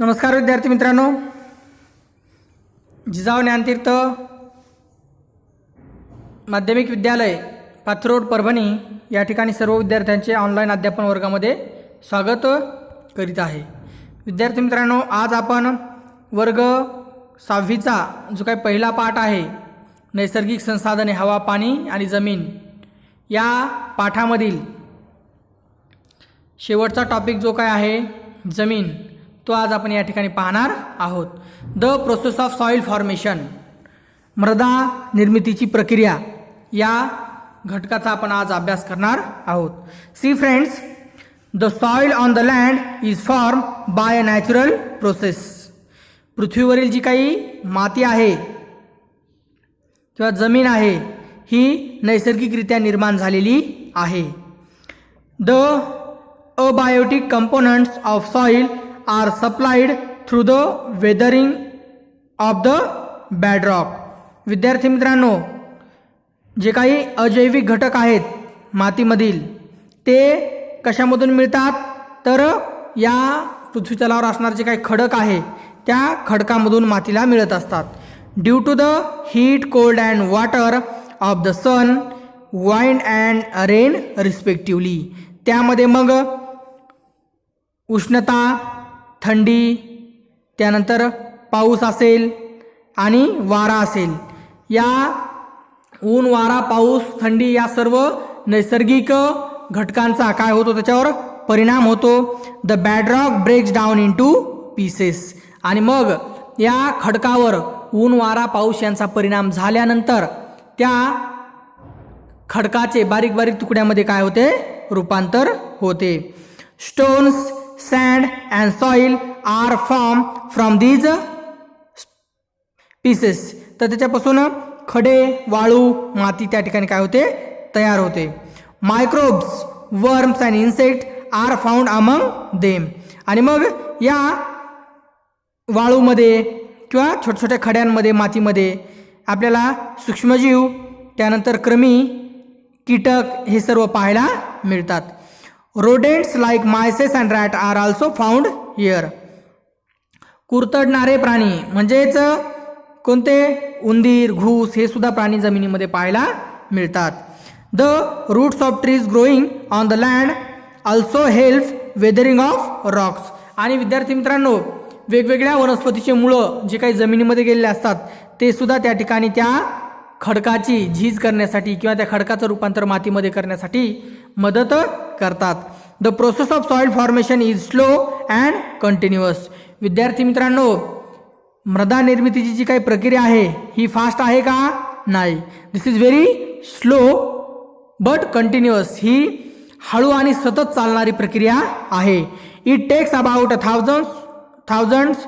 नमस्कार विद्यार्थी मित्रांनो, जिजाऊ ज्ञानतीर्थ माध्यमिक विद्यालय पाथरोड परभणी या ठिकाणी सर्व विद्यार्थ्यांचे ऑनलाईन अध्यापन वर्गामध्ये स्वागत करीत आहे। विद्यार्थी मित्रांनो, आज आपण वर्ग 6वीचा जो काही पहिला पाठ आहे नैसर्गिक संसाधने हवा, पाणी आणि जमीन या पाठामधील शेवटचा टॉपिक जो काय आहे जमीन, तो आज आपण या ठिकाणी पाहणार आहोत। The process of soil formation, मृदा निर्मितीची प्रक्रिया या घटकाचा आपण आज अभ्यास करणार आहोत। See friends, the soil on the land is form by a natural process. पृथ्वीवरील जी काही माती आहे किंवा जमीन आहे ही नैसर्गिकरित्या निर्माण झालेली आहे। The abiotic components of soil are supplied through the weathering of the bedrock। विद्यार्थी मित्रांनो, जे काही अजैविक घटक आहेत मातीमधील ते कशामधून मिळतात, तर या पृथ्वी तलावर असणारे जे काही खडक आहे त्या खडकामधून मातीला मिळत असतात। Due to the heat, cold and water of the sun, wind and rain respectively. त्यामध्ये मग उष्णता, थंडी, त्यानंतर पाऊस असेल आणि वारा असेल, या ऊन, वारा, पाऊस, थंडी या सर्व नैसर्गिक घटकांचा काय होतो, त्याच्यावर परिणाम होतो। The bedrock breaks down into pieces, आणि मग या खडकावर ऊन, वारा, पाऊस यांचा परिणाम झाल्यानंतर त्या खडकाचे बारीक बारीक तुकड्यामध्ये काय होते, रूपांतर होते। Stones, sand and soil are formed from these pieces। तर त्याच्यापासून खडे, वाळू, माती त्या ठिकाणी काय होते, तयार होते। Microbes, worms and insect are found among them, आणि मग या वाळूमध्ये किंवा छोट्या छोट्या खड्यांमध्ये, मातीमध्ये आपल्याला सूक्ष्मजीव, त्यानंतर कृमी, कीटक हे सर्व पाहायला मिळतात। rodents like mice and rat are also found here। कुरतडणारे प्राणी म्हणजेच कोणते, उंदीर, घूस हे सुद्धा प्राणी जमिनीमध्ये पाहायला मिळतात। The roots of trees growing on the land also help weathering of rocks. आणि विद्यार्थी मित्रांनो, वेगवेगळ्या वनस्पतीचे मुळं जे काही जमिनीमध्ये गेलेले असतात ते सुद्धा त्या ठिकाणी त्या खडकाची झीज करण्यासाठी किंवा त्या खडकाचं रूपांतर मातीमध्ये करण्यासाठी मदत करतात। The process of soil formation is slow and continuous. विद्यार्थी मित्रांनो, मृदा निर्मितीची जी काही प्रक्रिया आहे ही फास्ट आहे का, नाही। This is very slow but continuous, ही हळू आणि सतत चालणारी प्रक्रिया आहे। It takes about thousands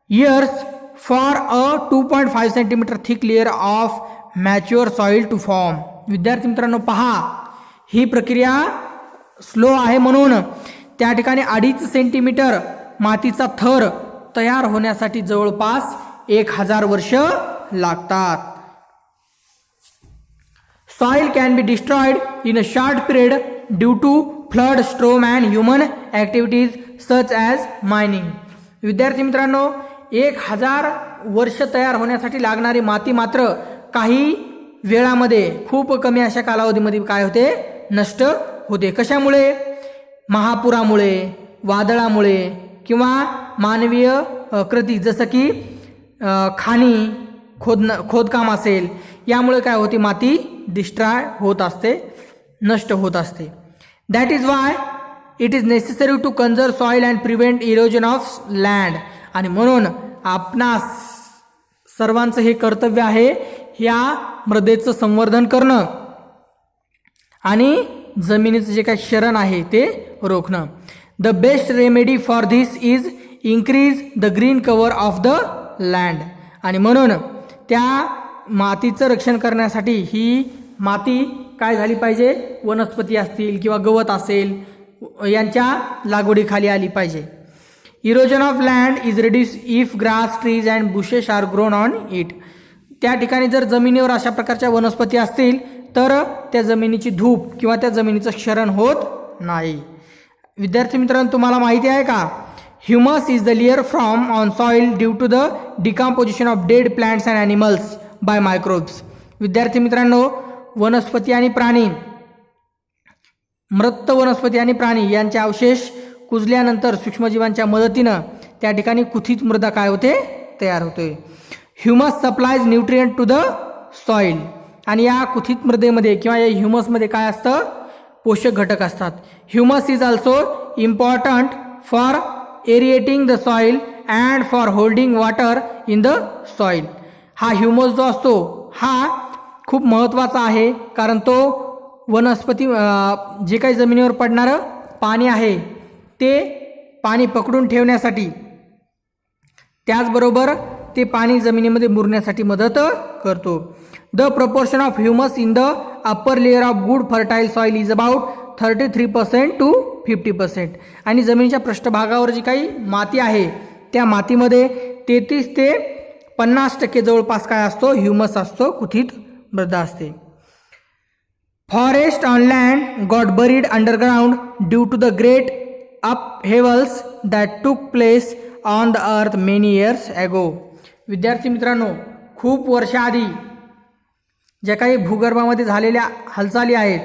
years for a 2.5 centimetre thick layer of mature soil to form. विद्यार्थी मित्रांनो पहा, ही प्रक्रिया स्लो आहे म्हणून त्या ठिकाणी 2.5 सेंटीमीटर मातीचा थर तयार होण्यासाठी जवळपास 1000 वर्ष लागतात। Soil can be destroyed in a short period due to flood, storm and human activities such as mining. विद्यार्थी मित्रांनो, 1000 वर्ष तयार होण्यासाठी लागणारी माती मात्र काही वेळामध्ये, खूप कमी अशा कालावधीमध्ये काय होते, नष्ट होते। कशामुळे, महापुरामुळे, वादळामुळे किंवा मानवीय कृती जसं की खाणी, खोदकाम असेल, यामुळे काय होते, माती डिस्ट्रॉय होत असते, नष्ट होत असते। That is why it is necessary to conserve soil and prevent erosion of land. आणि म्हणून आपणास सर्वांचं हे कर्तव्य आहे, ह्या मृदेचं संवर्धन करणं आणि जमिनीचं जे काही शरण आहे ते रोखणं। The best remedy for this is increase the green cover of the land. आणि म्हणून त्या मातीचं रक्षण करण्यासाठी ही माती काय झाली पाहिजे, वनस्पती असतील किंवा गवत असेल यांच्या लागवडीखाली आली पाहिजे। Erosion of land is reduce if grass, trees and bushes are grown on it. त्या ठिकाणी जर जमिनीवर अशा प्रकारच्या वनस्पती असतील तर त्या जमिनीची धूप किंवा त्या जमिनीचं क्षरण होत नाही। विद्यार्थी मित्रांनो, तुम्हाला माहिती आहे का, Humus is the layer formed on soil due to the decomposition of dead plants and animals by microbes. विद्यार्थी मित्रांनो, वनस्पती आणि प्राणी, मृत वनस्पती आणि प्राणी यांचे अवशेष कुजल्यानंतर सूक्ष्मजीवांच्या मदतीनं त्या ठिकाणी कुथित मृदा काय होते, तयार होते. Humus supplies nutrient to the soil. आणि या कुथित मृदेमध्ये किंवा या ह्युमसमध्ये काय असतं, पोषक घटक असतात. Humus is also important for aerating the soil and for holding water in the soil. हा ह्युमस जो असतो हा खूप महत्त्वाचा आहे, कारण तो वनस्पती जे काही जमिनीवर पडणारं पाणी आहे ते पाणी पकडून ठेवण्यासाठी, त्याचबरोबर ते पाणी जमिनीमध्ये मुरण्यासाठी मदत करतो. The proportion of humus in the upper layer of good fertile soil is about 33% to 50%. आणि जमिनीच्या पृष्ठभागावर जी काही माती आहे त्या मातीमध्ये 33 ते 50% जवळपास काय असतो, ह्युमस असतो, कुथित मृदा असते. Forest on land got buried underground due to the great upheavals that took place on the earth many years ago. विद्यार्थी मित्रांनो, खूप वर्षाआधी ज्या काही भूगर्भामध्ये झालेल्या हालचाली आहेत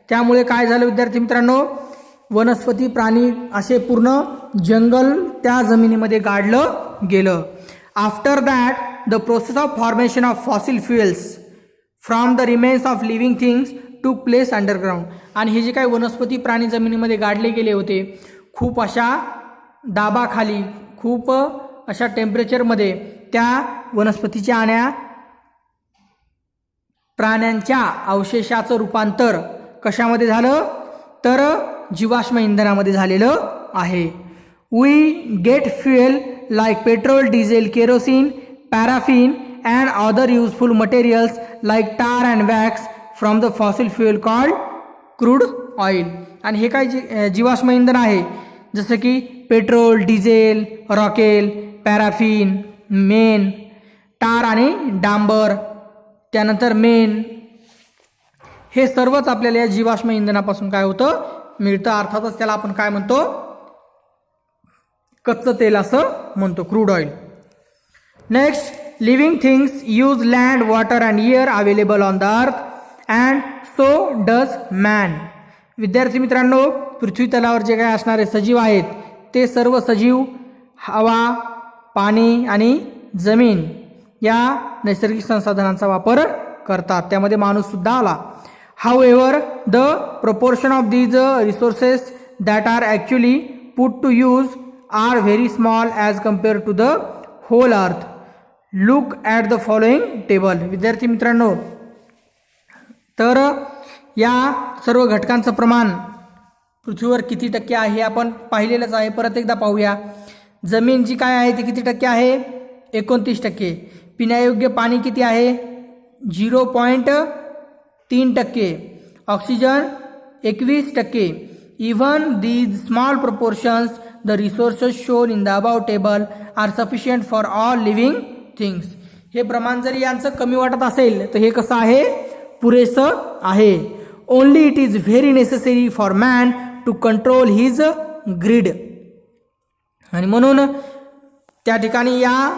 त्यामुळे काय झालं विद्यार्थी मित्रांनो, वनस्पती प्राणी असे पूर्ण जंगल त्या जमिनीमध्ये गाडलं गेलं. After that the process of formation of fossil fuels from the remains of living things टूक प्लेस अंडरग्राउंड. आणि हे जे काही वनस्पती प्राणी जमिनीमध्ये गाडले गेले होते, खूप अशा दाबाखाली, खूप अशा टेम्परेचरमध्ये त्या वनस्पतीच्या आणि प्राण्यांच्या अवशेषाचं रूपांतर कशामध्ये झालं, तर जीवाश्म इंधनामध्ये झालेलं आहे. We get fuel like petrol, diesel, kerosene, paraffin and other useful materials like tar and wax from the fossil fuel called crude oil. आणि हे काय जीवाश्म इंधन आहे, जसं की पेट्रोल, डिझेल, रॉकेल, पॅराफिन, मेन, टार आणि डांबर, त्यानंतर मेन, हे सर्वच आपल्याला या जीवाश्म इंधनापासून काय होतं, मिळतं. अर्थातच त्याला आपण काय म्हणतो, कच्चं तेल असं म्हणतो, crude oil. Next, living things use land, water and air available on the अर्थ अँड सो डज मॅन. विद्यार्थी मित्रांनो, पृथ्वी तलावर जे काही असणारे सजीव आहेत ते सर्व सजीव हवा, पाणी आणि जमीन या नैसर्गिक संसाधनांचा वापर करतात, त्यामध्ये माणूस सुद्धा आला. However, the proportion of these resources that are actually put to use are very small as compared to the whole earth. Look at the following table. विद्यार्थी मित्रांनो, तर या सर्व घटकांचं प्रमाण पृथ्वीवर किती टक्के आहे हे आपण पाहिलेलंच आहे. परत एकदा पाहूया. जमीन जी काय आहे ती किती टक्के आहे, 29%. पिण्यायोग्य पाणी किती आहे, 0.3%. Oxygen 21%. Even these small proportions the resources shown in the about table are sufficient for all living things. हे प्रमाण जरी यांचं कमी वाटत असेल तर हे कसं आहे, पुरेसं आहे. Only it is very necessary for man to control his greed. आणि म्हणून त्या ठिकाणी या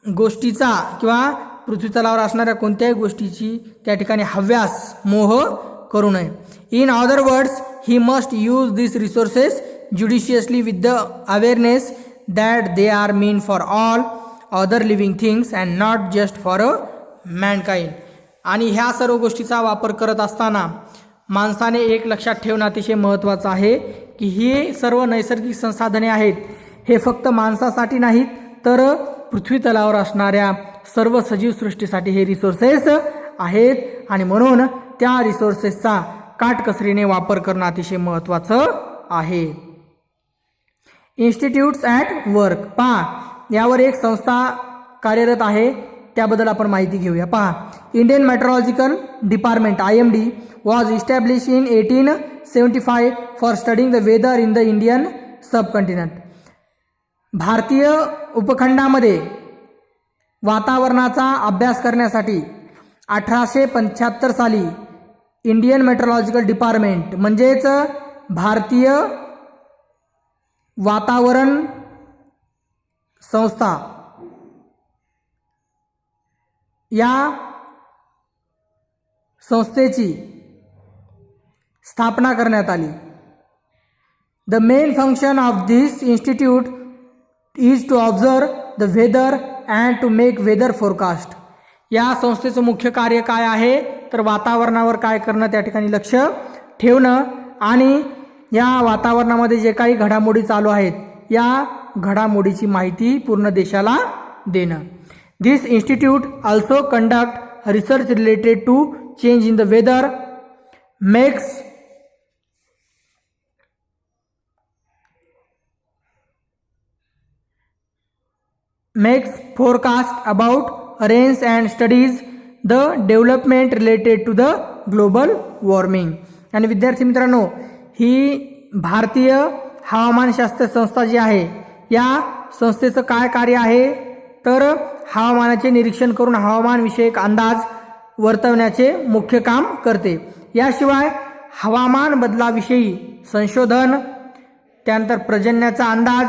गोष्टीचा किंवा पृथ्वी तलावर असणाऱ्या कोणत्याही गोष्टीची त्या ठिकाणी हव्यास, मोह करू नये. In other words, he must use this resources judiciously with the awareness that they are mean for all other living things and not just for mankind. आणि ह्या सर्व गोष्टीचा वापर करत असताना माणसाने एक लक्षात ठेवणं अतिशय महत्त्वाचं आहे की ही सर्व नैसर्गिक संसाधने आहेत हे फक्त माणसासाठी नाहीत, तर पृथ्वी तलावर असणाऱ्या सर्व सजीव सृष्टीसाठी हे रिसोर्सेस आहेत. आणि म्हणून त्या रिसोर्सेसचा काटकसरीने वापर करणं अतिशय महत्त्वाचं आहे. Institutes at work. पहा, यावर एक संस्था कार्यरत आहे, त्याबद्दल आपण माहिती घेऊया. पहा, Indian meteorological department IMD was establish in 1875 for studying the weather in the Indian subcontinent. भारतीय उपखंडामध्ये वातावरणाचा अभ्यास करण्यासाठी 1875 साली इंडियन मेट्रोलॉजिकल डिपार्टमेंट म्हणजेच भारतीय वातावरण संस्था या संस्थेची स्थापना करण्यात आली. The main function of this institute is to observe the weather and to make weather forecast. या संस्थेचं मुख्य कार्य काय आहे तर वातावरणावर काय करणं, त्या ठिकाणी लक्ष ठेवणं आणि या वातावरणामध्ये जे काही घडामोडी चालू आहेत या घडामोडीची माहिती पूर्ण देशाला देणं. This institute also conduct research related to change in the weather, makes forecast about rains and studies the development related to the global warming. आणि विद्यार्थी मित्रांनो, ही भारतीय हवामानशास्त्र संस्था जी आहे या संस्थेचं काय कार्य आहे तर हवामानाचे निरीक्षण करून हवामान विषयक अंदाज वर्तवण्याचे मुख्य काम करते. याशिवाय हवामान बदलाविषयी संशोधन, त्यानंतर पर्जन्याचा अंदाज,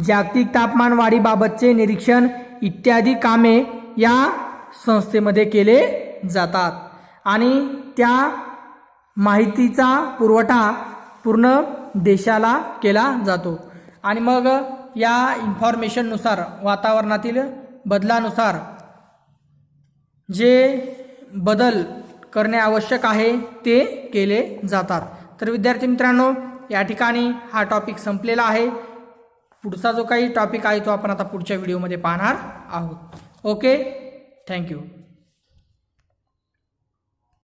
जागतिक तापमान वाढीबाबतचे निरीक्षण इत्यादी कामे या संस्थेमध्ये केले जातात आणि त्या माहितीचा पुरवठा पूर्ण देशाला केला जातो. आणि मग या इन्फॉर्मेशननुसार वातावरणातील बदलानुसार जे बदल करणे आवश्यक आहे ते केले जातात. तर विद्यार्थी मित्रांनो, या ठिकाणी हा टॉपिक संपलेला आहे. पुढचा जो काही टॉपिक आहे तो आपण आता पुढच्या व्हिडिओमध्ये पाहणार आहोत. Okay, thank you.